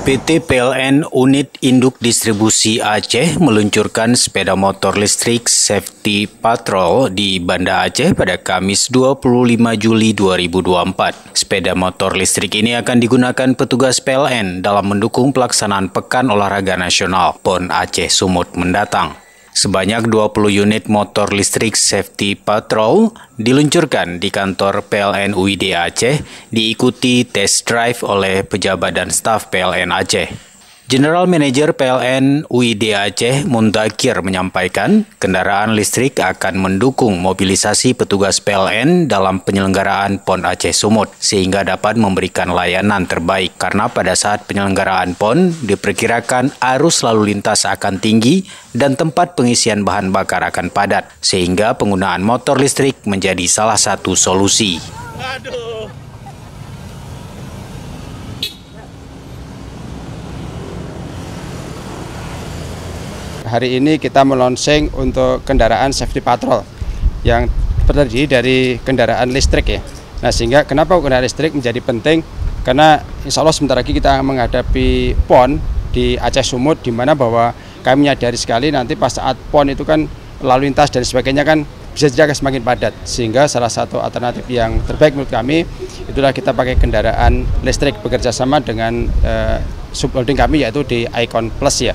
PT PLN Unit Induk Distribusi Aceh meluncurkan sepeda motor listrik Safety Patrol di Banda Aceh pada Kamis 25 Juli 2024. Sepeda motor listrik ini akan digunakan petugas PLN dalam mendukung pelaksanaan Pekan Olahraga Nasional PON Aceh Sumut mendatang. Sebanyak 20 unit motor listrik Safety Patrol diluncurkan di kantor PLN UID Aceh, diikuti test drive oleh pejabat dan staf PLN Aceh. General Manager PLN UID Aceh Mundakir menyampaikan kendaraan listrik akan mendukung mobilisasi petugas PLN dalam penyelenggaraan PON Aceh Sumut sehingga dapat memberikan layanan terbaik karena pada saat penyelenggaraan PON diperkirakan arus lalu lintas akan tinggi dan tempat pengisian bahan bakar akan padat sehingga penggunaan motor listrik menjadi salah satu solusi. Hari ini kita melonsing untuk kendaraan Safety Patrol yang terdiri dari kendaraan listrik ya. Nah sehingga kenapa kendaraan listrik menjadi penting? Karena insya Allah sebentar lagi kita menghadapi PON di Aceh Sumut, di mana bahwa kami menyadari sekali nanti pas saat PON itu kan lalu lintas dan sebagainya kan bisa jadi akan semakin padat. Sehingga salah satu alternatif yang terbaik menurut kami itulah kita pakai kendaraan listrik bekerja sama dengan subholding kami yaitu di Icon Plus ya.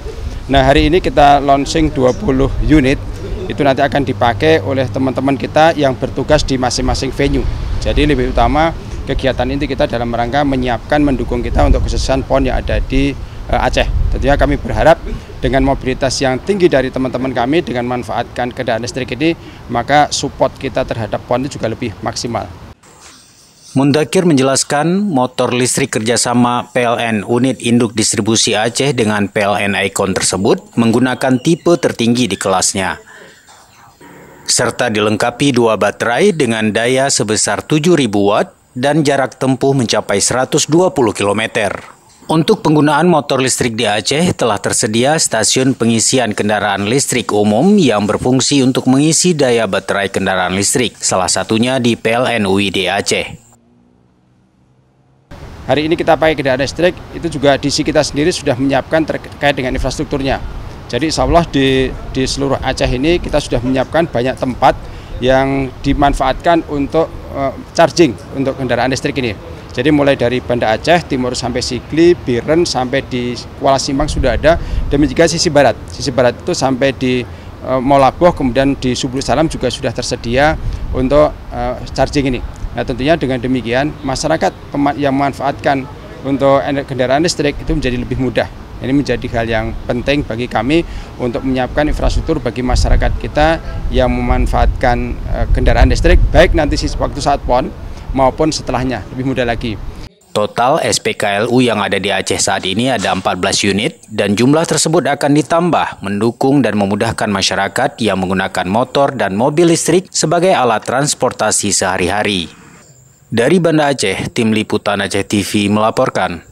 Nah hari ini kita launching 20 unit, itu nanti akan dipakai oleh teman-teman kita yang bertugas di masing-masing venue. Jadi lebih utama kegiatan ini kita dalam rangka menyiapkan, mendukung kita untuk kesuksesan PON yang ada di Aceh. Tentunya kami berharap dengan mobilitas yang tinggi dari teman-teman kami dengan manfaatkan kendaraan listrik ini, maka support kita terhadap PON itu juga lebih maksimal. Mundakir menjelaskan motor listrik kerjasama PLN Unit Induk Distribusi Aceh dengan PLN Icon tersebut menggunakan tipe tertinggi di kelasnya, serta dilengkapi 2 baterai dengan daya sebesar 7.000 watt dan jarak tempuh mencapai 120 km. Untuk penggunaan motor listrik di Aceh telah tersedia stasiun pengisian kendaraan listrik umum yang berfungsi untuk mengisi daya baterai kendaraan listrik, salah satunya di PLN UID Aceh. Hari ini kita pakai kendaraan listrik, itu juga DC kita sendiri sudah menyiapkan terkait dengan infrastrukturnya. Jadi insya Allah di seluruh Aceh ini kita sudah menyiapkan banyak tempat yang dimanfaatkan untuk charging untuk kendaraan listrik ini. Jadi mulai dari Banda Aceh, Timur sampai Sigli, Biren, sampai di Kuala Simpang sudah ada. Demikian sisi barat. Sisi barat itu sampai di Molaboh, kemudian di Subul Salam juga sudah tersedia untuk charging ini. Nah tentunya dengan demikian masyarakat yang memanfaatkan untuk kendaraan listrik itu menjadi lebih mudah. Ini menjadi hal yang penting bagi kami untuk menyiapkan infrastruktur bagi masyarakat kita yang memanfaatkan kendaraan listrik baik nanti waktu saat PON maupun setelahnya, lebih mudah lagi. Total SPKLU yang ada di Aceh saat ini ada 14 unit dan jumlah tersebut akan ditambah mendukung dan memudahkan masyarakat yang menggunakan motor dan mobil listrik sebagai alat transportasi sehari-hari. Dari Banda Aceh, Tim Liputan Aceh TV melaporkan.